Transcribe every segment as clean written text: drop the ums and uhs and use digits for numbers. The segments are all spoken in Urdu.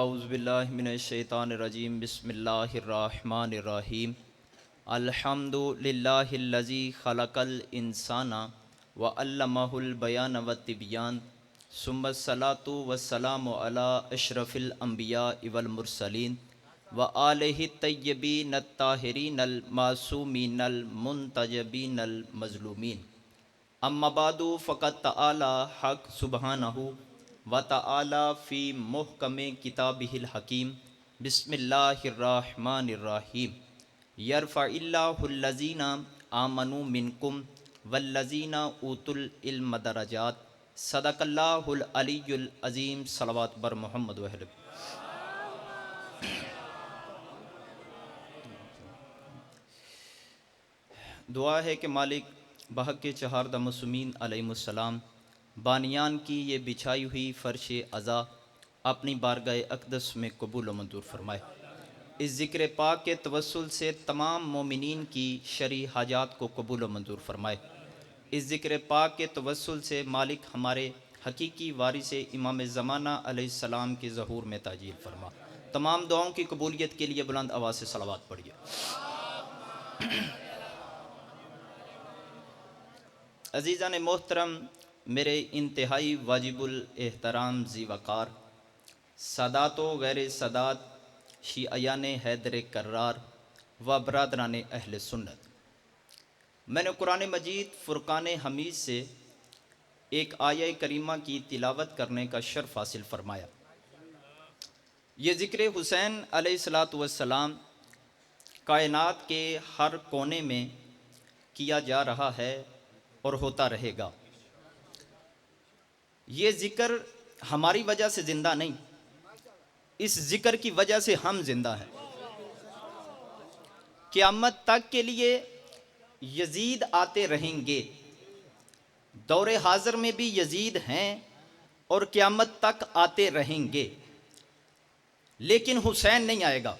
اعوذ باللہ من الشیطان الرجیم بسم اللہ الرحمن الرحیم الحمد للہ الذی خلق الانسان وعلمہ البیان والتبیان ثم الصلاۃ والسلام علی اشرف الانبیاء والمرسلین وآلہ الطیبین الطاہرین المعصومین المنتجبین المظلومین اما بعد فقد تعالی حق سبحانہ وتعالی فی محکم کتابہ الحکیم بسم اللہ الرحمن الرحیم یرفع اللہ الذین آمنوا منکم والذین اوتوا العلم درجات صدق اللہ العلی العظیم صلوات بر محمد وحلب۔ دعا ہے کہ مالک بحق چہاردہ معصومین علیہم السلام بانیان کی یہ بچھائی ہوئی فرش عزا اپنی بارگاہ اقدس میں قبول و منظور فرمائے۔ اس ذکر پاک کے توسل سے تمام مومنین کی شرعی حاجات کو قبول و منظور فرمائے۔ اس ذکر پاک کے توسل سے مالک ہمارے حقیقی وارث امام زمانہ علیہ السلام کے ظہور میں تاجیل فرما۔ تمام دعاؤں کی قبولیت کے لیے بلند آواز سے صلوات پڑھیے۔ عزیزان محترم، میرے انتہائی واجب الاحترام ذی وقار سادات و غیر سادات شیعیان حیدر کرار و برادران اہل سنت، میں نے قرآن مجید فرقان حمید سے ایک آیہ کریمہ کی تلاوت کرنے کا شرف حاصل فرمایا۔ یہ ذکر حسین علیہ السلام کائنات کے ہر کونے میں کیا جا رہا ہے اور ہوتا رہے گا۔ یہ ذکر ہماری وجہ سے زندہ نہیں، اس ذکر کی وجہ سے ہم زندہ ہیں۔ قیامت تک کے لیے یزید آتے رہیں گے، دور حاضر میں بھی یزید ہیں اور قیامت تک آتے رہیں گے، لیکن حسین نہیں آئے گا۔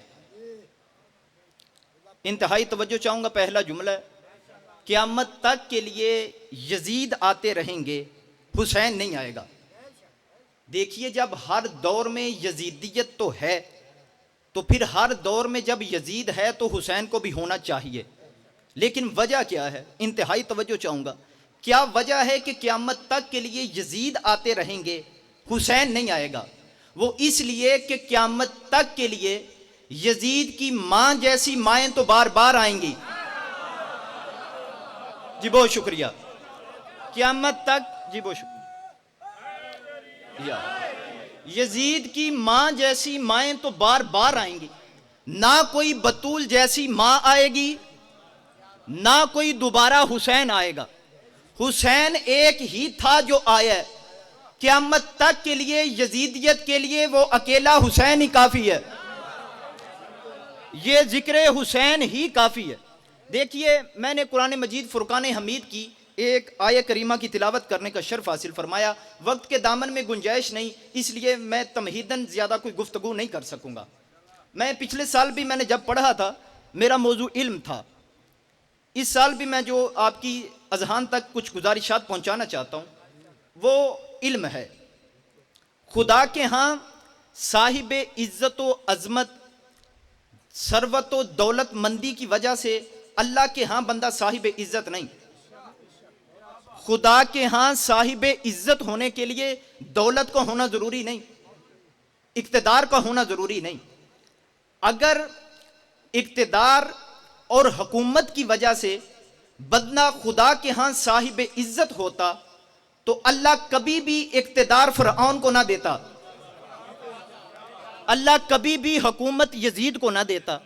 انتہائی توجہ چاہوں گا، پہلا جملہ ہے قیامت تک کے لیے یزید آتے رہیں گے، حسین نہیں آئے گا۔ دیکھیے، جب ہر دور میں یزیدیت تو ہے تو پھر ہر دور میں جب یزید ہے تو حسین کو بھی ہونا چاہیے، لیکن وجہ کیا ہے؟ انتہائی توجہ چاہوں گا، کیا وجہ ہے کہ قیامت تک کے لیے یزید آتے رہیں گے، حسین نہیں آئے گا؟ وہ اس لیے کہ قیامت تک کے لیے یزید کی ماں جیسی مائیں تو بار بار آئیں گی۔ جی بہت شکریہ، قیامت تک، جی بہت شکریہ۔ یزید کی ماں جیسی مائیں تو بار بار آئیں گی، نہ کوئی بطول جیسی ماں آئے گی، نہ کوئی دوبارہ حسین آئے گا۔ حسین ایک ہی تھا جو آیا ہے، قیامت تک کے لیے یزیدیت کے لیے وہ اکیلا حسین ہی کافی ہے، یہ ذکر حسین ہی کافی ہے۔ دیکھیے، میں نے قرآن مجید فرقان حمید کی ایک آیہ کریمہ کی تلاوت کرنے کا شرف حاصل فرمایا، وقت کے دامن میں گنجائش نہیں، اس لیے میں تمہیداً زیادہ کوئی گفتگو نہیں کر سکوں گا۔ میں پچھلے سال بھی میں نے جب پڑھا تھا میرا موضوع علم تھا، اس سال بھی میں جو آپ کی اذہان تک کچھ گزارشات پہنچانا چاہتا ہوں وہ علم ہے۔ خدا کے ہاں صاحب عزت و عظمت، ثروت و دولت مندی کی وجہ سے اللہ کے ہاں بندہ صاحب عزت نہیں۔ خدا کے ہاں صاحب عزت ہونے کے لیے دولت کا ہونا ضروری نہیں، اقتدار کا ہونا ضروری نہیں۔ اگر اقتدار اور حکومت کی وجہ سے بندہ خدا کے ہاں صاحب عزت ہوتا تو اللہ کبھی بھی اقتدار فرعون کو نہ دیتا، اللہ کبھی بھی حکومت یزید کو نہ دیتا۔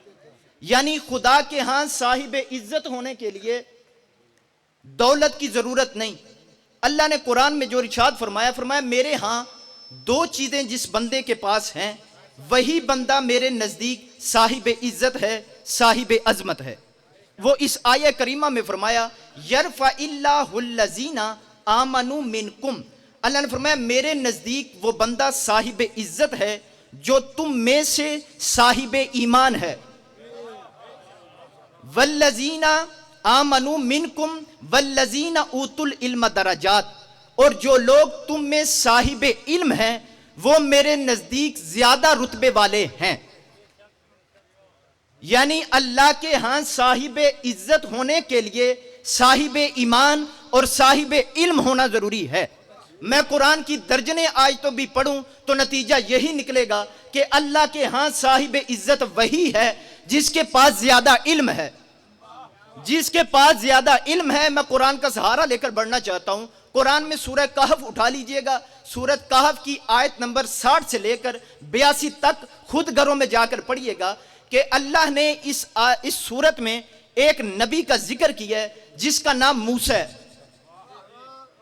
یعنی خدا کے ہاں صاحب عزت ہونے کے لیے دولت کی ضرورت نہیں۔ اللہ نے قرآن میں جو ارشاد فرمایا، فرمایا میرے ہاں دو چیزیں جس بندے کے پاس ہیں وہی بندہ میرے نزدیک صاحب عزت ہے، صاحب عظمت ہے۔ وہ اس آیہ کریمہ میں فرمایا یرفع اللہ الذین آمنوا منکم، اللہ نے فرمایا میرے نزدیک وہ بندہ صاحب عزت ہے جو تم میں سے صاحب ایمان ہے۔ والذین آمنوا منکم والذین اوتوا العلم درجات، اور جو لوگ تم میں صاحب علم ہیں وہ میرے نزدیک زیادہ رتبے والے ہیں. یعنی اللہ کے ہاں صاحب عزت ہونے کے لیے صاحب ایمان اور صاحب علم ہونا ضروری ہے. میں قرآن کی درجنے آیتوں بھی پڑھوں تو نتیجہ یہی نکلے گا کہ اللہ کے ہاں صاحب عزت وہی ہے جس کے پاس زیادہ علم ہے. جس کے پاس زیادہ علم ہے. میں قرآن کا سہارا لے کر بڑھنا چاہتا ہوں. قرآن میں سورہ کہف اٹھا لیجئے گا. سورہ کہف کی آیت نمبر 60 سے لے کر 82 تک خود گھروں میں جا کر پڑھیے گا کہ اللہ نے اس سورت میں ایک نبی کا ذکر کیا ہے جس کا نام موسیٰ ہے.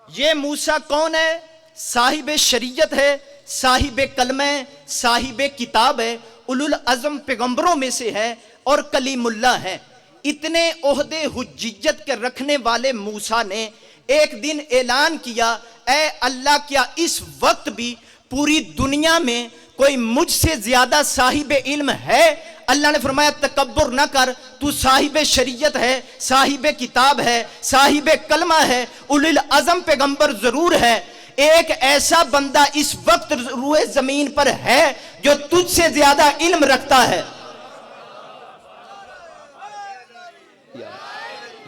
یہ موسیٰ کون ہے؟ صاحب شریعت ہے، صاحب کلمہ ہے، صاحب کتاب ہے، اولو العزم پیغمبروں میں سے ہے اور کلیم اللہ ہے. اتنے عہدے حجیت کے رکھنے والے موسیٰ نے ایک دن اعلان کیا، اے اللہ کیا اس وقت بھی پوری دنیا میں کوئی مجھ سے زیادہ صاحب علم ہے؟ اللہ نے فرمایا تکبر نہ کر، تو صاحب شریعت ہے، صاحب کتاب ہے، صاحب کلمہ ہے، اولو العزم پیغمبر ضرور ہے. ایک ایسا بندہ اس وقت روح زمین پر ہے جو تجھ سے زیادہ علم رکھتا ہے.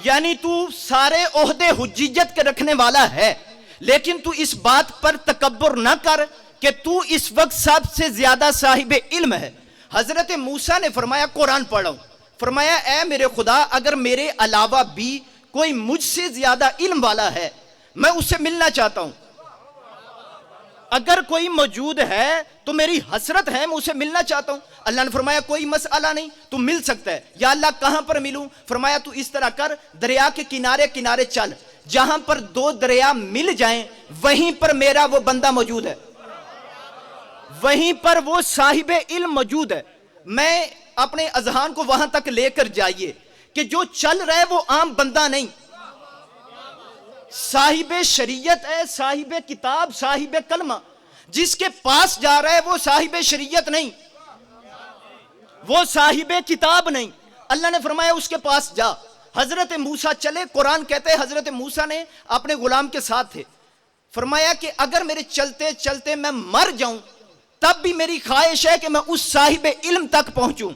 یعنی تو سارے عہدے حجیت کے رکھنے والا ہے، لیکن تو اس بات پر تکبر نہ کر کہ تو اس وقت سب سے زیادہ صاحب علم ہے. حضرت موسیٰ نے فرمایا قرآن پڑھو. فرمایا اے میرے خدا، اگر میرے علاوہ بھی کوئی مجھ سے زیادہ علم والا ہے میں اس سے ملنا چاہتا ہوں. اگر کوئی موجود ہے تو میری حسرت ہے، میں اسے ملنا چاہتا ہوں. اللہ نے فرمایا کوئی مسئلہ نہیں، تو مل سکتا ہے. یا اللہ کہاں پر ملوں؟ فرمایا تو اس طرح کر، دریا کے کنارے کنارے چل، جہاں پر دو دریا مل جائیں وہیں پر میرا وہ بندہ موجود ہے، وہیں پر وہ صاحب علم موجود ہے. میں اپنے اذہان کو وہاں تک لے کر جائیے کہ جو چل رہا ہے وہ عام بندہ نہیں، صاحب شریعت ہے، صاحب کتاب، صاحب کلمہ. جس کے پاس جا رہا ہے وہ صاحب شریعت نہیں، وہ صاحب کتاب نہیں. اللہ نے فرمایا اس کے پاس جا. حضرت موسیٰ چلے. قرآن کہتے ہیں حضرت موسیٰ نے اپنے غلام کے ساتھ تھے. فرمایا کہ اگر میرے چلتے چلتے میں مر جاؤں تب بھی میری خواہش ہے کہ میں اس صاحب علم تک پہنچوں.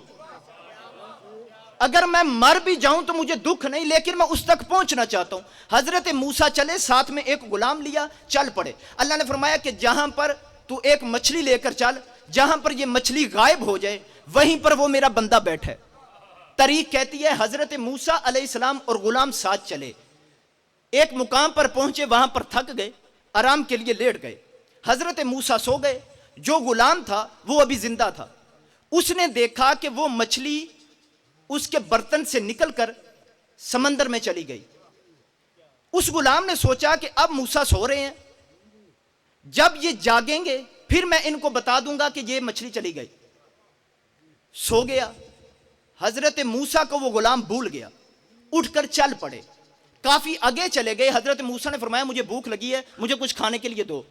اگر میں مر بھی جاؤں تو مجھے دکھ نہیں، لیکن میں اس تک پہنچنا چاہتا ہوں. حضرت موسیٰ چلے، ساتھ میں ایک غلام لیا، چل پڑے. اللہ نے فرمایا کہ جہاں پر تو ایک مچھلی لے کر چل، جہاں پر یہ مچھلی غائب ہو جائے وہیں پر وہ میرا بندہ بیٹھے. تاریخ کہتی ہے حضرت موسیٰ علیہ السلام اور غلام ساتھ چلے. ایک مقام پر پہنچے، وہاں پر تھک گئے، آرام کے لیے لیٹ گئے. حضرت موسیٰ سو گئے. جو غلام تھا وہ ابھی زندہ تھا. اس نے دیکھا کہ وہ مچھلی اس کے برتن سے نکل کر سمندر میں چلی گئی. اس غلام نے سوچا کہ اب موسیٰ سو رہے ہیں، جب یہ جاگیں گے پھر میں ان کو بتا دوں گا کہ یہ مچھلی چلی گئی. سو گیا. حضرت موسیٰ کو وہ غلام بھول گیا. اٹھ کر چل پڑے، کافی آگے چلے گئے. حضرت موسیٰ نے فرمایا مجھے بھوک لگی ہے، مجھے کچھ کھانے کے لیے دو.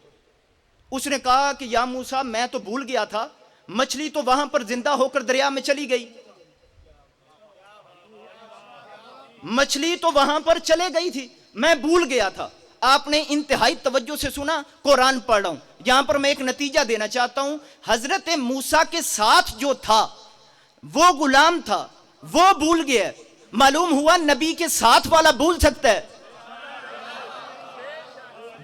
اس نے کہا کہ یا موسیٰ میں تو بھول گیا تھا، مچھلی تو وہاں پر زندہ ہو کر دریا میں چلی گئی، مچھلی تو وہاں پر چلے گئی تھی، میں بھول گیا تھا. آپ نے انتہائی توجہ سے سنا. قرآن پڑھ رہا ہوں. یہاں پر میں ایک نتیجہ دینا چاہتا ہوں. حضرت موسیٰ کے ساتھ جو تھا وہ غلام تھا، وہ بھول گیا. معلوم ہوا نبی کے ساتھ والا بھول سکتا ہے.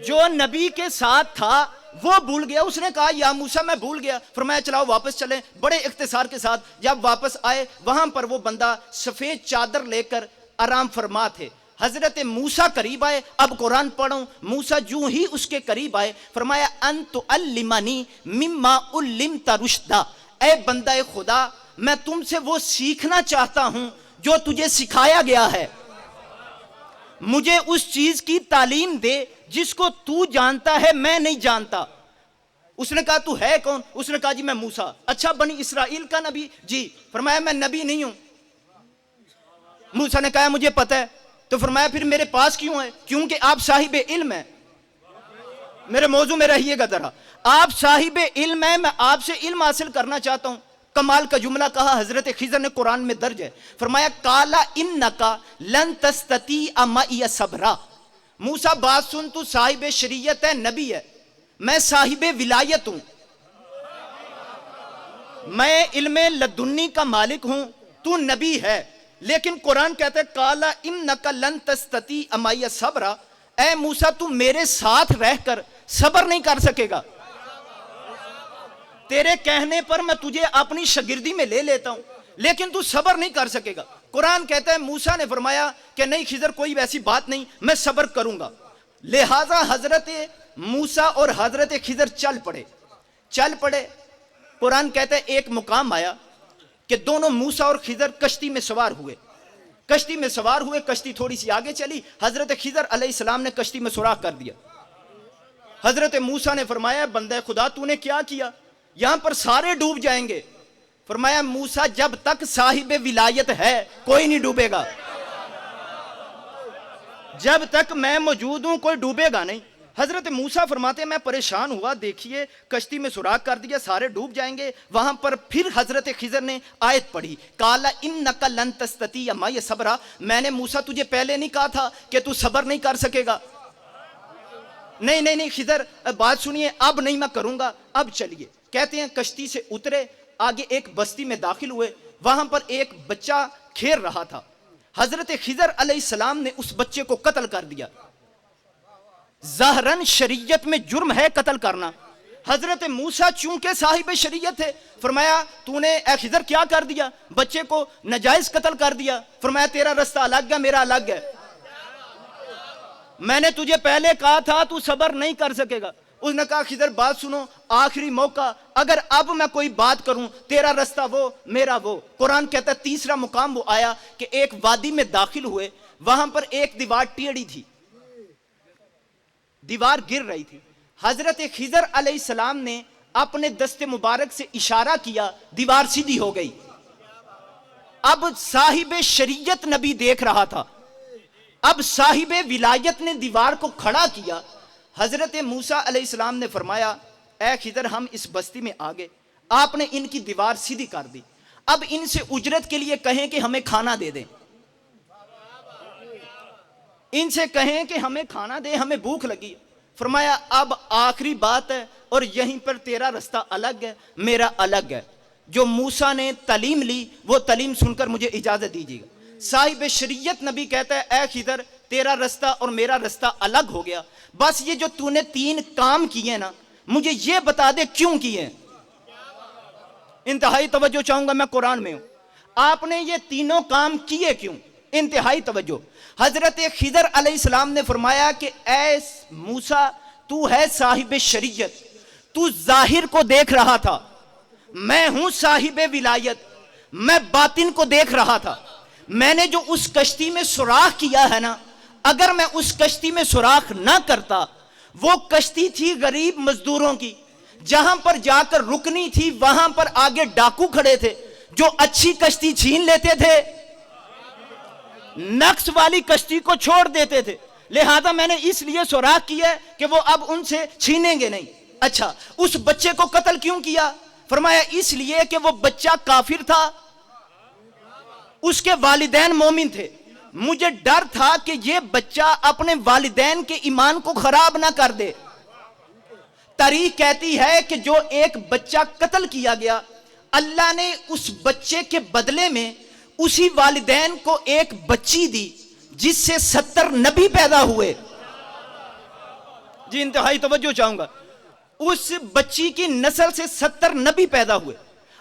جو نبی کے ساتھ تھا وہ بھول گیا. اس نے کہا یا موسیٰ میں بھول گیا. فرمایا چلاؤ واپس چلیں. بڑے اختصار کے ساتھ جب واپس آئے وہاں پر وہ بندہ سفید چادر لے کر آرام فرما تھے. حضرت موسیٰ قریب آئے. اب قرآن پڑھوں. موسیٰ جو ہی اس کے قریب آئے فرمایا انت علمنی مما علمت رشدا. اے بندہ خدا، میں تم سے وہ سیکھنا چاہتا ہوں جو تجھے سکھایا گیا ہے. مجھے اس چیز کی تعلیم دے جس کو تو جانتا ہے میں نہیں جانتا. اس نے کہا تو ہے کون؟ اس نے کہا جی میں موسیٰ. اچھا بنی اسرائیل کا نبی؟ جی. فرمایا میں نبی نہیں ہوں. موسیٰ نے کہا مجھے پتہ ہے. تو فرمایا پھر میرے پاس کیوں ہے؟ کیونکہ آپ صاحب علم ہیں. میرے موضوع میں رہیے گا ذرا. آپ صاحب علم ہیں، میں آپ سے علم حاصل کرنا چاہتا ہوں. کمال کا جملہ کہا حضرت خضر نے، قرآن میں درج ہے. فرمایا کالا انکا لن تستطیع معی صبرا. موسیٰ بات سن، تو صاحب شریعت ہے، نبی ہے، میں صاحب ولایت ہوں. میں علم لدنی کا مالک ہوں، تو نبی ہے، لیکن قرآن کہتا ہے کالا انک لن تستطیع معی صبرا، اے موسیٰ تو میرے ساتھ رہ کر صبر نہیں کر سکے گا، تیرے کہنے پر میں تجھے اپنی شاگردی میں لے لیتا ہوں لیکن تو صبر نہیں کر سکے گا۔ قرآن کہتا ہے موسیٰ نے فرمایا کہ نہیں خضر کوئی ویسی بات نہیں، میں صبر کروں گا۔ لہٰذا حضرت موسیٰ اور حضرت خضر چل پڑے۔ قرآن کہتا ہے ایک مقام آیا کہ دونوں موسیٰ اور خضر کشتی میں سوار ہوئے، کشتی تھوڑی سی آگے چلی، حضرت خضر علیہ السلام نے کشتی میں سوراخ کر دیا۔ حضرت موسیٰ نے فرمایا بندہ خدا تو نے کیا کیا، یہاں پر سارے ڈوب جائیں گے۔ فرمایا موسیٰ جب تک صاحب ولایت ہے کوئی نہیں ڈوبے گا، جب تک میں موجود ہوں کوئی ڈوبے گا نہیں۔ حضرت موسیٰ فرماتے ہیں میں پریشان ہوا، دیکھیے کشتی میں سوراخ کر دیا، سارے ڈوب جائیں گے۔ وہاں پر پھر حضرت خضر نے آیت پڑھی کالا انک لن تستطیع معی صبرا، میں نے موسیٰ تجھے پہلے نہیں کہا تھا کہ تو صبر نہیں کر سکے گا؟ نہیں خضر بات سنیے، اب نہیں میں کروں گا، اب چلیے۔ کہتے ہیں کشتی سے اترے، آگے ایک بستی میں داخل ہوئے، وہاں پر ایک بچہ کھیل رہا تھا۔ حضرت خضر علیہ السلام نے اس بچے کو قتل کر دیا۔ ظاہراً شریعت میں جرم ہے قتل کرنا، حضرت موسیٰ چونکہ صاحب شریعت ہے، فرمایا تو نے اے خضر کیا کر دیا، بچے کو ناجائز قتل کر دیا۔ فرمایا تیرا رستہ الگ ہے، میرا الگ ہے، میں نے تجھے پہلے کہا تھا تو صبر نہیں کر سکے گا۔ اس نے کہا خضر بات سنو، آخری موقع، اگر اب میں کوئی بات کروں تیرا رستہ وہ میرا وہ۔ قرآن کہتا ہے تیسرا مقام وہ آیا کہ ایک وادی میں داخل ہوئے، وہاں پر ایک دیوار ٹیڑھی تھی، دیوار گر رہی تھی۔ حضرت خضر علیہ السلام نے اپنے دست مبارک سے اشارہ کیا، دیوار سیدھی ہو گئی۔ اب صاحب شریعت نبی دیکھ رہا تھا، اب صاحب ولایت نے دیوار کو کھڑا کیا۔ حضرت موسیٰ علیہ السلام نے فرمایا اے خضر ہم اس بستی میں آگے، آپ نے ان کی دیوار سیدھی کر دی، اب ان سے اجرت کے لیے کہیں کہ ہمیں کھانا دے دیں، ان سے کہیں کہ ہمیں کھانا دے، ہمیں بھوک لگی۔ فرمایا اب آخری بات ہے اور یہیں پر تیرا رستہ الگ ہے، میرا الگ ہے، جو موسیٰ نے تعلیم لی وہ تعلیم سن کر مجھے اجازت دیجیے گا۔ صاحب شریعت نبی کہتا ہے اے خضر تیرا رستہ اور میرا رستہ الگ ہو گیا، بس یہ جو تو نے 3 کام کیے نا مجھے یہ بتا دے کیوں کیے۔ انتہائی توجہ چاہوں گا، میں قرآن میں ہوں، آپ نے یہ تینوں کام کیے کیوں؟ انتہائی توجہ۔ حضرت خضر علیہ السلام نے فرمایا کہ اے موسیٰ تو ہے صاحب شریعت، تو ظاہر کو دیکھ رہا تھا، میں ہوں صاحب ولایت، میں باطن کو دیکھ رہا تھا۔ میں نے جو اس کشتی میں سوراخ کیا ہے نا، اگر میں اس کشتی میں سوراخ نہ کرتا، وہ کشتی تھی غریب مزدوروں کی، جہاں پر جا کر رکنی تھی وہاں پر آگے ڈاکو کھڑے تھے جو اچھی کشتی چھین لیتے تھے، نقص والی کشتی کو چھوڑ دیتے تھے۔ لہذا میں نے اس لیے سوراخ کیا کہ وہ اب ان سے چھینیں گے نہیں۔ اچھا اس بچے کو قتل کیوں کیا؟ فرمایا اس لیے کہ وہ بچہ کافر تھا، اس کے والدین مومن تھے، مجھے ڈر تھا کہ یہ بچہ اپنے والدین کے ایمان کو خراب نہ کر دے۔ تاریخ کہتی ہے کہ جو ایک بچہ قتل کیا گیا، اللہ نے اس بچے کے بدلے میں اسی والدین کو ایک بچی دی جس سے 70 نبی پیدا ہوئے۔ جی انتہائی توجہ چاہوں گا، اس بچی کی نسل سے 70 نبی پیدا ہوئے۔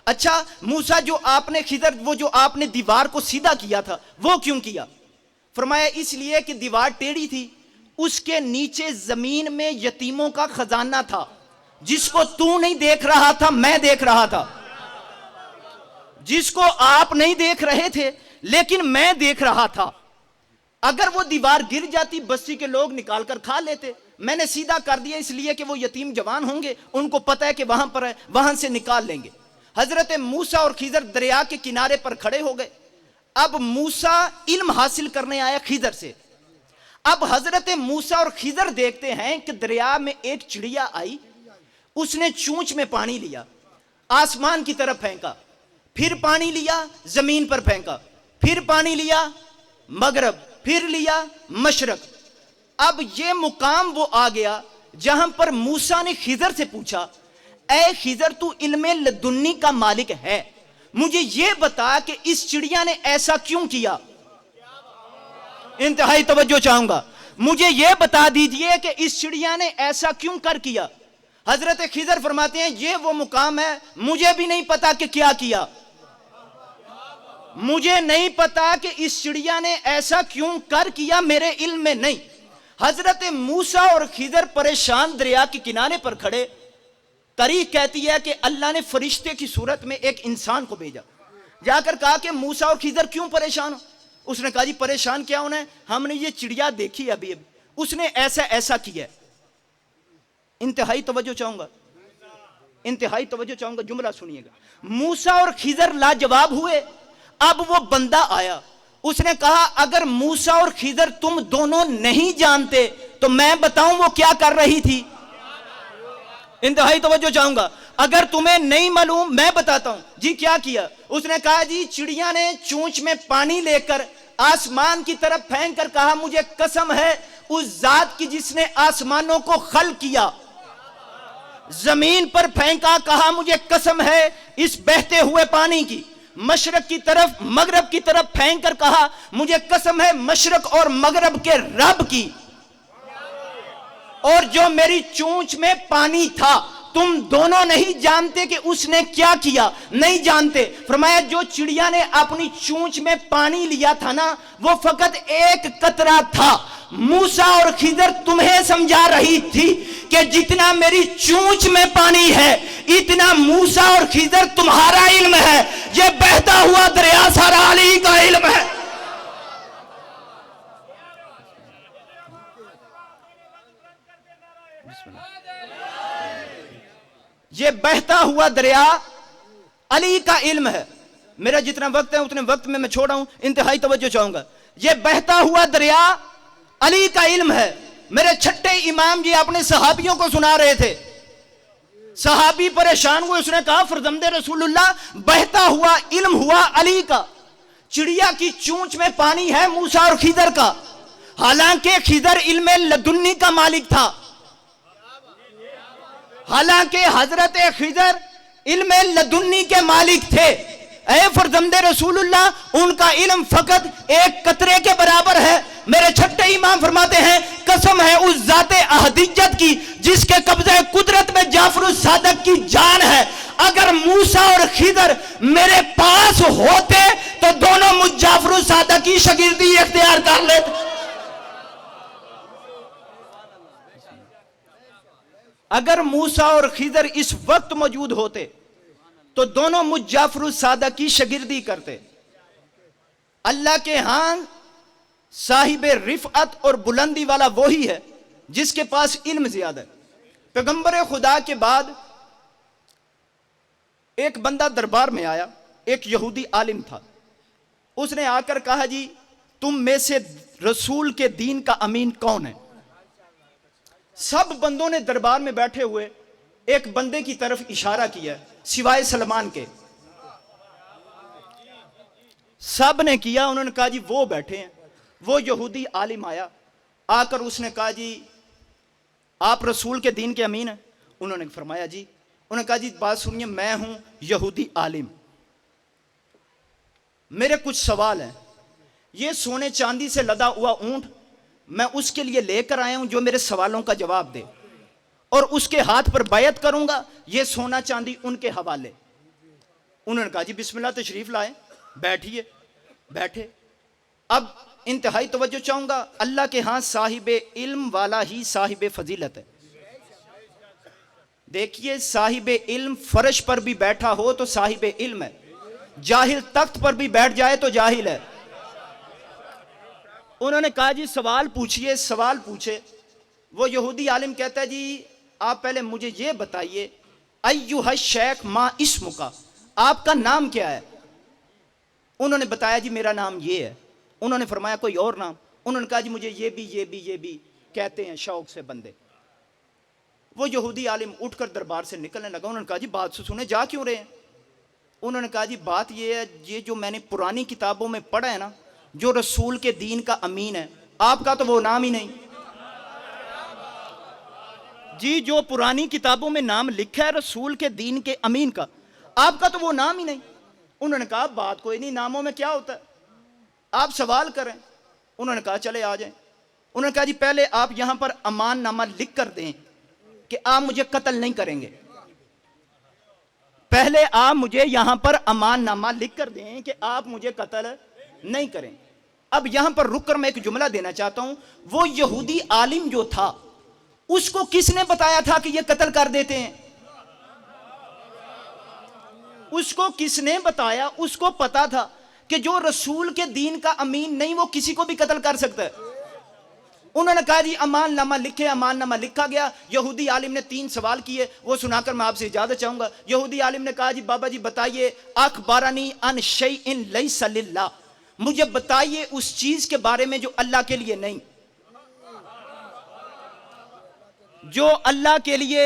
اچھا موسیٰ جو آپ نے خضر وہ جو آپ نے دیوار کو سیدھا کیا تھا وہ کیوں کیا؟ فرمایا اس لیے کہ دیوار ٹیڑھی تھی، اس کے نیچے زمین میں یتیموں کا خزانہ تھا جس کو تو نہیں دیکھ رہا تھا، میں دیکھ رہا تھا، جس کو آپ نہیں دیکھ رہے تھے لیکن میں دیکھ رہا تھا۔ اگر وہ دیوار گر جاتی بستی کے لوگ نکال کر کھا لیتے، میں نے سیدھا کر دیا اس لیے کہ وہ یتیم جوان ہوں گے، ان کو پتہ ہے کہ وہاں پر ہے، وہاں سے نکال لیں گے۔ حضرت موسیٰ اور خضر دریا کے کنارے پر کھڑے ہو گئے۔ اب موسیٰ علم حاصل کرنے آیا خضر سے۔ اب حضرت موسیٰ اور خضر دیکھتے ہیں کہ دریا میں ایک چڑیا آئی، اس نے چونچ میں پانی لیا، آسمان کی طرف پھینکا، پھر پانی لیا زمین پر پھینکا، پھر پانی لیا مغرب، پھر لیا مشرق۔ اب یہ مقام وہ آ گیا جہاں پر موسیٰ نے خضر سے پوچھا اے خضر تو علم لدنی کا مالک ہے، مجھے یہ بتا کہ اس چڑیا نے ایسا کیوں کیا. انتہائی توجہ چاہوں گا، مجھے یہ بتا دیجئے کہ اس چڑیا نے ایسا کیوں کر کیا. حضرت خضر فرماتے ہیں یہ وہ مقام ہے مجھے بھی نہیں پتا کہ کیا کیا، مجھے نہیں پتا کہ اس چڑیا نے ایسا کیوں کر کیا، میرے علم میں نہیں. حضرت موسیٰ اور خضر پریشان دریا کے کنارے پر کھڑے. تاریخ کہتی ہے کہ اللہ نے فرشتے کی صورت میں ایک انسان کو بھیجا، جا کر کہا کہ موسیٰ اور خضر کیوں پریشان ہو؟ اس نے کہا جی پریشان کیا ہونا ہے، ہم نے یہ چڑیا دیکھی ابھی اس نے ایسا ایسا کیا ہے. انتہائی توجہ چاہوں گا، انتہائی توجہ چاہوں گا، جملہ سنیے گا. موسیٰ اور خضر لاجواب ہوئے. اب وہ بندہ آیا، اس نے کہا اگر موسیٰ اور خضر تم دونوں نہیں جانتے تو میں بتاؤں وہ کیا کر رہی تھی. انتہائی توجہ چاہوں گا، اگر تمہیں نہیں معلوم میں بتاتا ہوں. جی کیا کیا؟ اس نے کہا جی چڑیا نے چونچ میں پانی لے کر آسمان کی طرف پھینک کر کہا مجھے قسم ہے اس ذات کی جس نے آسمانوں کو خلق کیا. زمین پر پھینکا، کہا مجھے قسم ہے اس بہتے ہوئے پانی کی. مشرق کی طرف مغرب کی طرف پھینک کر کہا مجھے قسم ہے مشرق اور مغرب کے رب کی. اور جو میری چونچ میں پانی تھا تم دونوں نہیں جانتے کہ اس نے کیا کیا، نہیں جانتے. فرمایا جو چڑیا نے اپنی چونچ میں پانی لیا تھا نا وہ فقط ایک قطرہ تھا. موسیٰ اور خضر تمہیں سمجھا رہی تھی کہ جتنا میری چونچ میں پانی ہے اتنا موسیٰ اور خضر تمہارا علم ہے، یہ بہتا ہوا دریا سارا علی کا علم ہے. یہ بہتا ہوا دریا علی کا علم ہے. میرا جتنا وقت ہے اتنے وقت میں چھوڑا ہوں، انتہائی توجہ چاہوں گا. یہ بہتا ہوا دریا علی کا علم ہے. میرے چھٹے امام جی اپنے صحابیوں کو سنا رہے تھے. صحابی پریشان ہوئے، اس نے کہا فرزند رسول اللہ بہتا ہوا علم ہوا علی کا، چڑیا کی چونچ میں پانی ہے موسیٰ اور خضر کا. حالانکہ خضر علم لدنی کا مالک تھا، حالانکہ حضرت خضر علم لدنی کے مالک تھے. اے فرزند رسول اللہ ان کا علم فقط ایک قطرے کے برابر ہے. میرے چھٹے امام فرماتے ہیں قسم ہے اس ذات احدیت کی جس کے قبضہ قدرت میں جعفر الصادق کی جان ہے، اگر موسیٰ اور خضر میرے پاس ہوتے تو دونوں مجھ جعفر الصادق کی شاگردی اختیار کر لیتے. اگر موسیٰ اور خضر اس وقت موجود ہوتے تو دونوں مجھ جعفر الصادق کی شاگردی کرتے. اللہ کے ہاں صاحب رفعت اور بلندی والا وہی ہے جس کے پاس علم زیادہ ہے. پیغمبر خدا کے بعد ایک بندہ دربار میں آیا، ایک یہودی عالم تھا. اس نے آ کر کہا جی تم میں سے رسول کے دین کا امین کون ہے؟ سب بندوں نے دربار میں بیٹھے ہوئے ایک بندے کی طرف اشارہ کیا سوائے سلمان کے. سب نے کیا، انہوں نے کہا جی وہ بیٹھے ہیں. وہ یہودی عالم آیا، آ کر اس نے کہا جی آپ رسول کے دین کے امین ہیں؟ انہوں نے فرمایا جی. انہوں نے کہا جی بات سنیے، میں ہوں یہودی عالم، میرے کچھ سوال ہیں. یہ سونے چاندی سے لدا ہوا اونٹ میں اس کے لیے لے کر آیا ہوں جو میرے سوالوں کا جواب دے، اور اس کے ہاتھ پر بیعت کروں گا. یہ سونا چاندی ان کے حوالے. انہوں نے کہا جی بسم اللہ تشریف لائیں، بیٹھیے. بیٹھے. اب انتہائی توجہ چاہوں گا، اللہ کے ہاں صاحب علم والا ہی صاحب فضیلت ہے. دیکھیے صاحب علم فرش پر بھی بیٹھا ہو تو صاحب علم ہے، جاہل تخت پر بھی بیٹھ جائے تو جاہل ہے. انہوں نے کہا جی سوال پوچھئے. سوال پوچھے. وہ یہودی عالم کہتا ہے جی آپ پہلے مجھے یہ بتائیے ایھا الشیخ ما اسمک، آپ کا نام کیا ہے؟ انہوں نے بتایا جی میرا نام یہ ہے. انہوں نے فرمایا کوئی اور نام؟ انہوں نے کہا جی مجھے یہ بھی کہتے ہیں شوق سے بندے. وہ یہودی عالم اٹھ کر دربار سے نکلنے لگا. انہوں نے کہا جی بات سے سنے، جا کیوں رہے ہیں؟ انہوں نے کہا جی بات یہ ہے، یہ جو میں نے پرانی کتابوں میں پڑھا ہے نا، جو رسول کے دین کا امین ہے، آپ کا تو وہ نام ہی نہیں. جی جو پرانی کتابوں میں نام لکھا ہے رسول کے دین کے امین کا، آپ کا تو وہ نام ہی نہیں۔ انہوں نے کہا بات کوئی نہیں، ناموں میں کیا ہوتا ہے، آپ سوال کریں۔ انہوں نے کہا چلے آ جائیں۔ انہوں نے کہا جی پہلے آپ یہاں پر امان نامہ لکھ کر دیں کہ آپ مجھے قتل نہیں کریں گے، پہلے آپ مجھے یہاں پر امان نامہ لکھ کر دیں کہ آپ مجھے قتل نہیں کریں۔ اب یہاں پر رک کر میں ایک جملہ دینا چاہتا ہوں، وہ یہودی عالم جو تھا اس کو کس نے بتایا تھا کہ یہ قتل کر دیتے ہیں؟ اس کو کس نے بتایا؟ اس کو پتا تھا کہ جو رسول کے دین کا امین نہیں وہ کسی کو بھی قتل کر سکتا ہے۔ انہوں نے کہا جی امان نامہ لکھے، امان نامہ لکھا گیا۔ یہودی عالم نے 3 سوال کیے، وہ سنا کر میں آپ سے اجازت چاہوں گا۔ یہودی عالم نے کہا جی بابا جی بتائیے، اخبرنی عن شیء لیس للہ، مجھے بتائیے اس چیز کے بارے میں جو اللہ کے لیے نہیں، جو اللہ کے لیے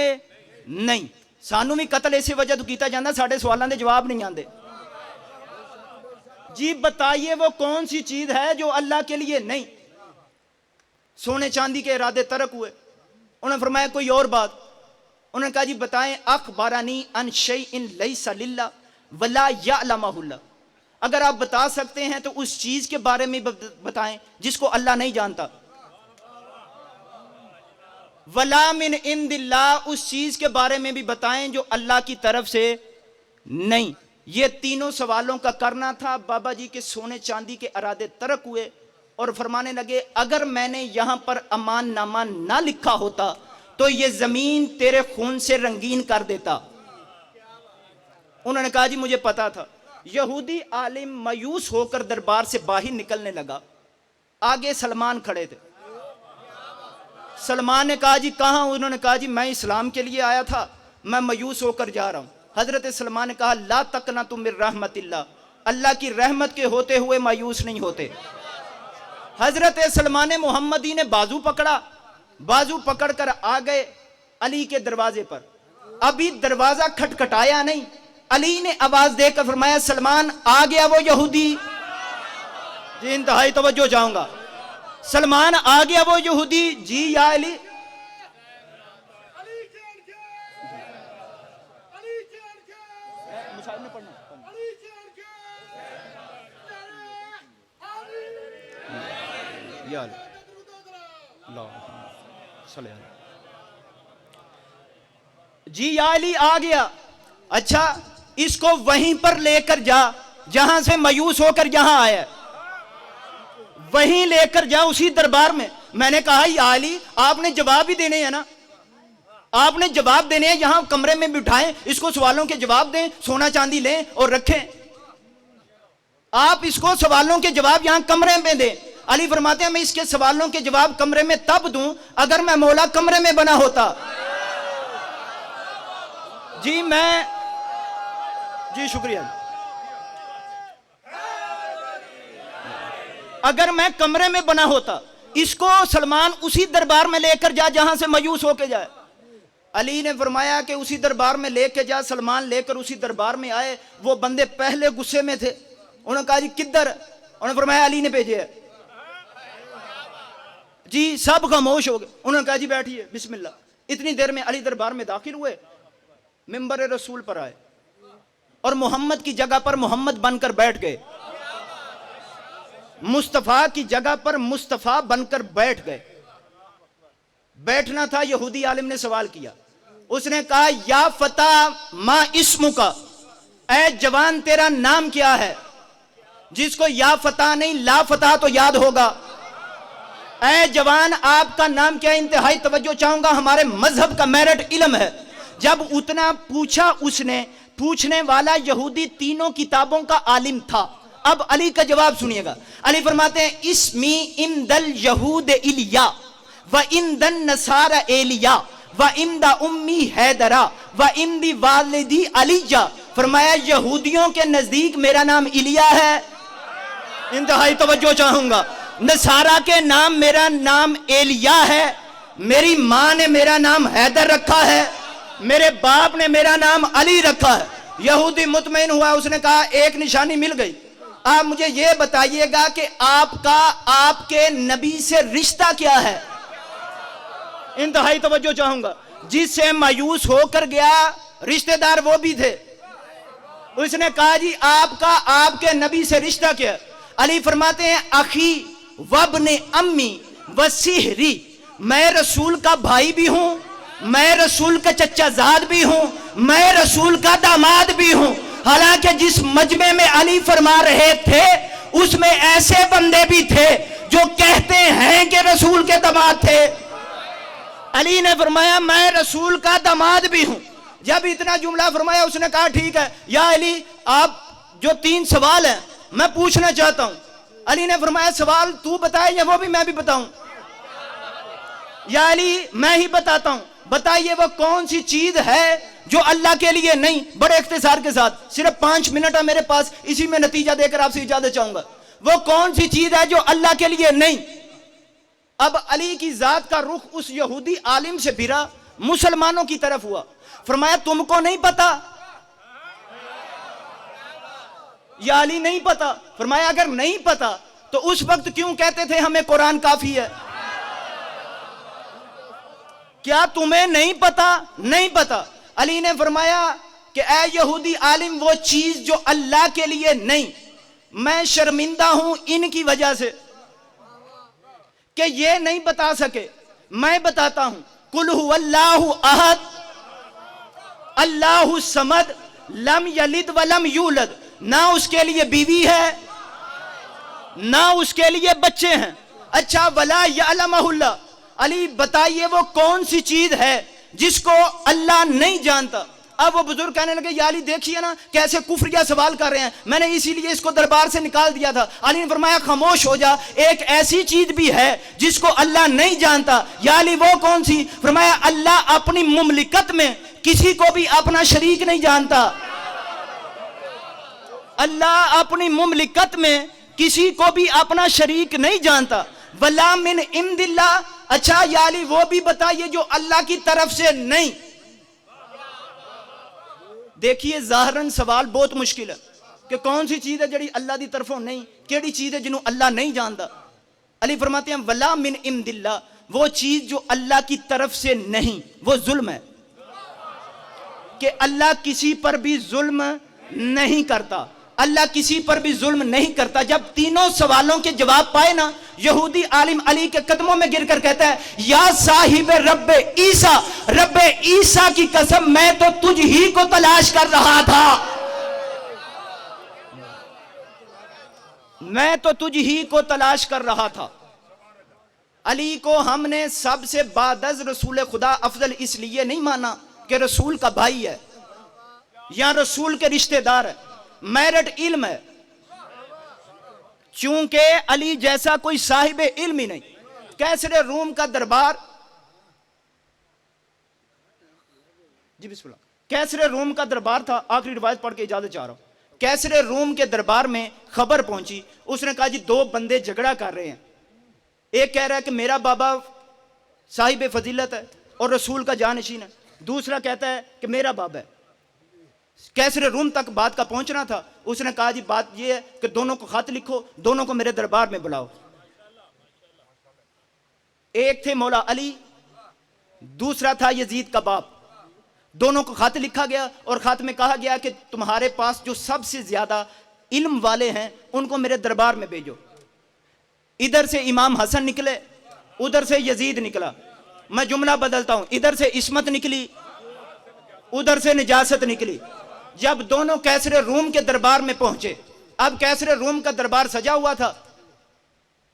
نہیں۔ سانو بھی قتل اسی وجہ تو کیتا جاندہ، ساڑھے سوالاں دے جواب نہیں آندے۔ جی بتائیے وہ کون سی چیز ہے جو اللہ کے لیے نہیں؟ سونے چاندی کے ارادے ترک ہوئے۔ انہوں نے فرمایا کوئی اور بات؟ انہوں نے کہا جی بتائیں، اخبرنی عن شیء لیس للہ ولا یعلمہ اللہ، اگر آپ بتا سکتے ہیں تو اس چیز کے بارے میں بتائیں جس کو اللہ نہیں جانتا۔ ولا من عند اللہ، اس چیز کے بارے میں بھی بتائیں جو اللہ کی طرف سے نہیں۔ یہ تینوں سوالوں کا کرنا تھا۔ بابا جی کے سونے چاندی کے ارادے ترک ہوئے اور فرمانے لگے اگر میں نے یہاں پر امان نامہ نہ لکھا ہوتا تو یہ زمین تیرے خون سے رنگین کر دیتا۔ انہوں نے کہا جی مجھے پتا تھا۔ یہودی عالم مایوس ہو کر دربار سے باہر نکلنے لگا۔ آگے سلمان کھڑے تھے۔ سلمان نے کہا جی کہاں؟ انہوں نے کہا جی میں اسلام کے لیے آیا تھا، میں مایوس ہو کر جا رہا ہوں۔ حضرت سلمان نے کہا لا تقنطوا من رحمت اللہ، اللہ کی رحمت کے ہوتے ہوئے مایوس نہیں ہوتے۔ حضرت سلمان محمدی نے بازو پکڑا، بازو پکڑ کر آ گئے علی کے دروازے پر۔ ابھی دروازہ کھٹکھٹایا نہیں، علی نے آواز دے کر فرمایا سلمان آ گیا وہ یہودی۔ جی انتہائی توجہ چاہوں گا، سلمان آ گیا وہ یہودی؟ جی یا علی۔ جی یا علی آ گیا۔ اچھا اس کو وہیں پر لے کر جا جہاں سے مایوس ہو کر یہاں آیا، وہیں لے کر جا اسی دربار میں۔ میں نے کہا یا علی آپ نے جواب ہی دینے ہیں نا، آپ نے جواب دینے ہیں، یہاں کمرے میں بٹھائیں، اس کو سوالوں کے جواب دیں، سونا چاندی لیں اور رکھیں۔ آپ اس کو سوالوں کے جواب یہاں کمرے میں دیں۔ علی فرماتے ہیں میں اس کے سوالوں کے جواب کمرے میں تب دوں اگر میں مولا کمرے میں بنا ہوتا۔ جی میں جی شکریہ، اگر میں کمرے میں بنا ہوتا، اس کو سلمان اسی دربار میں لے کر جا جہاں سے مایوس ہو کے جائے۔ علی نے فرمایا کہ اسی دربار میں لے کے جا۔ سلمان لے کر اسی دربار میں آئے۔ وہ بندے پہلے غصے میں تھے، انہوں نے کہا جی کدھر؟ انہوں نے فرمایا علی نے بھیجے ہے۔ جی سب خاموش ہو گئے۔ انہوں نے کہا جی بیٹھیے بسم اللہ۔ اتنی دیر میں علی دربار میں داخل ہوئے، منبر رسول پر آئے اور محمد کی جگہ پر محمد بن کر بیٹھ گئے، مصطفیٰ کی جگہ پر مصطفیٰ بن کر بیٹھ گئے۔ بیٹھنا تھا، یہودی عالم نے سوال کیا۔ اس نے کہا یا فتیٰ ما اسم کا، اے جوان تیرا نام کیا ہے؟ جس کو یا فتیٰ نہیں لا فتیٰ تو یاد ہوگا۔ اے جوان آپ کا نام کیا؟ انتہائی توجہ چاہوں گا، ہمارے مذہب کا میرٹ علم ہے۔ جب اتنا پوچھا اس نے، پوچھنے والا یہودی تینوں کتابوں کا عالم تھا۔ اب علی کا جواب سنیے گا۔ علی فرماتے ہیں اسمی عند الیہود الیا و عند النصارى ایلیا و عند امی حیدرہ و عند والدی علیہ۔ فرمایا یہودیوں کے نزدیک میرا نام الیا ہے، انتہائی توجہ چاہوں گا۔ نصارہ کے نام میرا نام ایلیا ہے، میری ماں نے میرا نام حیدر رکھا ہے، میرے باپ نے میرا نام علی رکھا ہے۔ یہودی مطمئن ہوا، اس نے کہا ایک نشانی مل گئی، آپ مجھے یہ بتائیے گا کہ آپ کا آپ کے نبی سے رشتہ کیا ہے؟ انتہائی توجہ چاہوں گا۔ جس سے مایوس ہو کر گیا رشتہ دار وہ بھی تھے. اس نے کہا جی آپ کے نبی سے رشتہ کیا؟ علی فرماتے ہیں اخی وابن امی وسحری، میں رسول کا بھائی بھی ہوں، میں رسول کا چچا زاد بھی ہوں، میں رسول کا داماد بھی ہوں. حالانکہ جس مجمع میں علی فرما رہے تھے اس میں ایسے بندے بھی تھے جو کہتے ہیں کہ رسول کے داماد تھے. علی نے فرمایا میں رسول کا داماد بھی ہوں. جب اتنا جملہ فرمایا اس نے کہا ٹھیک ہے یا علی، آپ جو 3 سوال ہیں میں پوچھنا چاہتا ہوں. علی نے فرمایا سوال تو بتائے یا وہ بھی میں بھی بتاؤں؟ یا علی میں ہی بتاتا ہوں. بتائیے وہ کون سی چیز ہے جو اللہ کے لیے نہیں؟ بڑے اختصار کے ساتھ، صرف 5 منٹ ہے میرے پاس، اسی میں نتیجہ دے کر آپ سے اجازت چاہوں گا. وہ کون سی چیز ہے جو اللہ کے لیے نہیں؟ اب علی کی ذات کا رخ اس یہودی عالم سے پھرا، مسلمانوں کی طرف ہوا. فرمایا تم کو نہیں پتا؟ یا علی نہیں پتا. فرمایا اگر نہیں پتا تو اس وقت کیوں کہتے تھے ہمیں قرآن کافی ہے؟ کیا تمہیں نہیں پتا؟ نہیں پتا. علی نے فرمایا کہ اے یہودی عالم، وہ چیز جو اللہ کے لیے نہیں، میں شرمندہ ہوں ان کی وجہ سے کہ یہ نہیں بتا سکے. میں بتاتا ہوں. قل هو اللہ احد اللہ الصمد لم یلد ولم یولد. نہ اس کے لیے بیوی ہے نہ اس کے لیے بچے ہیں. اچھا ولا یعلمہ اللہ. علی بتائیے وہ کون سی چیز ہے جس کو اللہ نہیں جانتا؟ اب وہ بزرگ کہنے لگے یا علی دیکھیے نا کیسے کفریہ سوال کر رہے ہیں، میں نے اسی لیے اس کو دربار سے نکال دیا تھا. علی نے فرمایا خاموش ہو جا، ایک ایسی چیز بھی ہے جس کو اللہ نہیں جانتا. یا علی وہ کون سی؟ فرمایا اللہ اپنی مملکت میں کسی کو بھی اپنا شریک نہیں جانتا. اللہ اپنی مملکت میں کسی کو بھی اپنا شریک نہیں جانتا. ولا من عند اللہ. اچھا یا علی وہ بھی بتائیے جو اللہ کی طرف سے نہیں. دیکھیے ظاہراً سوال بہت مشکل ہے کہ کون سی چیز ہے جڑی اللہ دی طرفوں نہیں، کیڑی چیز ہے جنہوں اللہ نہیں جانتا. علی فرماتے ہیں ولا من عند اللہ، وہ چیز جو اللہ کی طرف سے نہیں وہ ظلم ہے، کہ اللہ کسی پر بھی ظلم نہیں کرتا. اللہ کسی پر بھی ظلم نہیں کرتا. جب تینوں سوالوں کے جواب پائے نا، یہودی عالم علی کے قدموں میں گر کر کہتا ہے یا صاحب رب عیسیٰ، رب عیسیٰ کی قسم میں تو تجھ ہی کو تلاش کر رہا تھا، میں تو تجھ ہی کو تلاش کر رہا تھا. علی کو ہم نے سب سے بعد از رسول خدا افضل اس لیے نہیں مانا کہ رسول کا بھائی ہے یا رسول کے رشتہ دار ہے، میرٹ علم ہے. چونکہ علی جیسا کوئی صاحب علم ہی نہیں. کیسر روم کا دربار، جی بسم اللہ، کیسر روم کا دربار تھا. آخری روایت پڑھ کے اجازت چاہ رہا ہوں. کیسر روم کے دربار میں خبر پہنچی. اس نے کہا جی 2 بندے جھگڑا کر رہے ہیں. ایک کہہ رہا ہے کہ میرا بابا صاحب فضیلت ہے اور رسول کا جانشین ہے، دوسرا کہتا ہے کہ میرا بابا ہے. کیسر روم تک بات کا پہنچنا تھا. اس نے کہا جی بات یہ ہے کہ دونوں کو خط لکھو، دونوں کو میرے دربار میں بلاؤ. ایک تھے مولا علی، دوسرا تھا یزید کا باپ. دونوں کو خط لکھا گیا اور خط میں کہا گیا کہ تمہارے پاس جو سب سے زیادہ علم والے ہیں ان کو میرے دربار میں بھیجو. ادھر سے امام حسن نکلے، ادھر سے یزید نکلا. میں جملہ بدلتا ہوں، ادھر سے عصمت نکلی، ادھر سے نجاست نکلی. جب دونوں کیسر روم کے دربار میں پہنچے، اب کیسر روم کا دربار سجا ہوا تھا.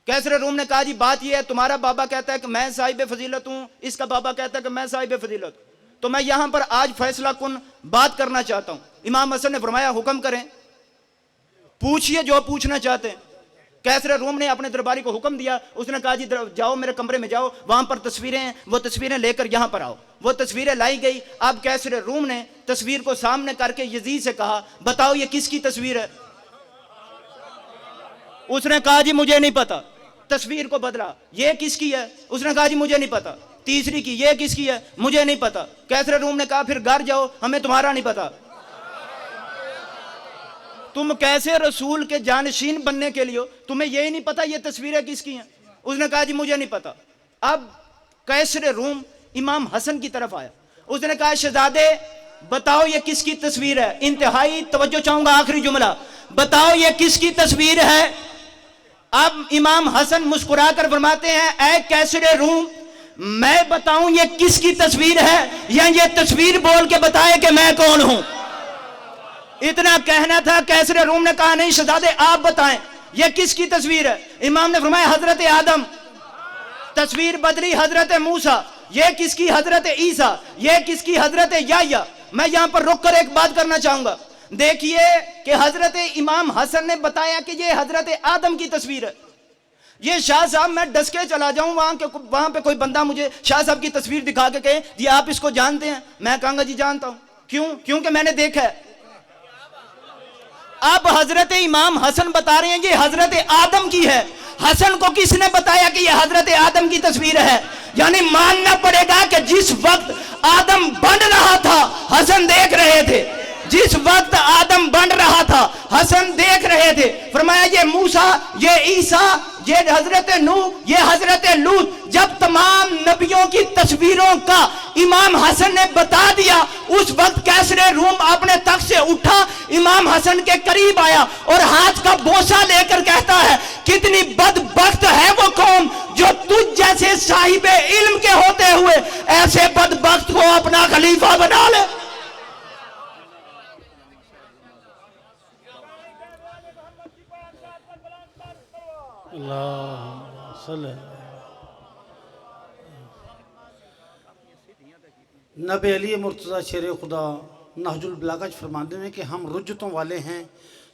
کیسر روم نے کہا جی بات یہ ہے، تمہارا بابا کہتا ہے کہ میں صاحب فضیلت ہوں، اس کا بابا کہتا ہے کہ میں صاحب فضیلت ہوں، تو میں یہاں پر آج فیصلہ کن بات کرنا چاہتا ہوں. امام حسن نے فرمایا حکم کریں، پوچھئے جو پوچھنا چاہتے ہیں. کیسر روم نے اپنے درباری کو حکم دیا. اس نے کہا جی جاؤ میرے کمرے میں جاؤ، وہاں پر تصویریں ہیں، وہ تصویریں لے کر یہاں پر آؤ. وہ تصویریں لائی گئی. اب کیسر روم نے تصویر کو سامنے کر کے یزید سے کہا بتاؤ یہ کس کی تصویر ہے؟ اس نے کہا جی مجھے نہیں پتا. تصویر کو بدلا، یہ کس کی ہے؟ اس نے کہا جی مجھے نہیں پتا. تیسری کی، یہ کس کی ہے؟ مجھے نہیں پتا. کیسر روم نے کہا پھر گھر جاؤ، ہمیں تمہارا نہیں پتا. تم کیسے رسول کے جانشین بننے کے لیے تمہیں یہی نہیں پتا یہ تصویریں کس کی ہیں؟ اس نے کہا جی مجھے نہیں پتا. اب کیسر روم امام حسن کی طرف آیا. اس نے کہا شہزادے بتاؤ یہ کس کی تصویر ہے؟ انتہائی توجہ چاہوں گا آخری جملہ، بتاؤ یہ کس کی تصویر ہے؟ اب امام حسن مسکرا کر فرماتے ہیں اے کیسر روم، میں بتاؤں یہ کس کی تصویر ہے یا یہ تصویر بول کے بتائے کہ میں کون ہوں؟ اتنا کہنا تھا، کیسر روم نے کہا نہیں شہزادے آپ بتائیں یہ کس کی تصویر ہے؟ امام نے فرمایا حضرت آدم۔ تصویر بدلی، حضرت موسیٰ۔ یہ کس کی؟ حضرت عیسیٰ۔ یہ کس کی؟ حضرت یحییٰ۔ میں یہاں پر رک کر ایک بات کرنا چاہوں گا، دیکھیے کہ حضرت امام حسن نے بتایا کہ یہ حضرت آدم کی تصویر ہے۔ یہ شاہ صاحب میں ڈس کے چلا جاؤں وہاں پہ کوئی بندہ مجھے شاہ صاحب کی تصویر دکھا کے کہے جی آپ اس کو جانتے ہیں، میں کہوں گا جی جانتا ہوں۔ کیوں؟ کیونکہ میں نے دیکھا ہے۔ اب حضرت امام حسن بتا رہے ہیں یہ حضرت آدم کی ہے۔ حسن کو کس نے بتایا کہ یہ حضرت آدم کی تصویر ہے؟ یعنی ماننا پڑے گا کہ جس وقت آدم بن رہا تھا حسن دیکھ رہے تھے، جس وقت آدم بن رہا تھا حسن دیکھ رہے تھے۔ فرمایا یہ موسیٰ، یہ عیسیٰ، یہ حضرت نوح، یہ حضرت لوط، جب تمام نبیوں کی تصویروں کا امام حسن نے بتا دیا، اس وقت کیسر روم اپنے تخت سے اٹھا، امام حسن کے قریب آیا اور ہاتھ کا بوسہ لے کر کہتا ہے کتنی بدبخت ہے وہ قوم جو تجھ جیسے صاحب علم کے ہوتے ہوئے ایسے بدبخت کو اپنا خلیفہ بنا لے۔ اللہ صلی نبی علی مرتضی شیر خدا نہج البلاغہ فرماتے ہیں کہ ہم رجتوں والے ہیں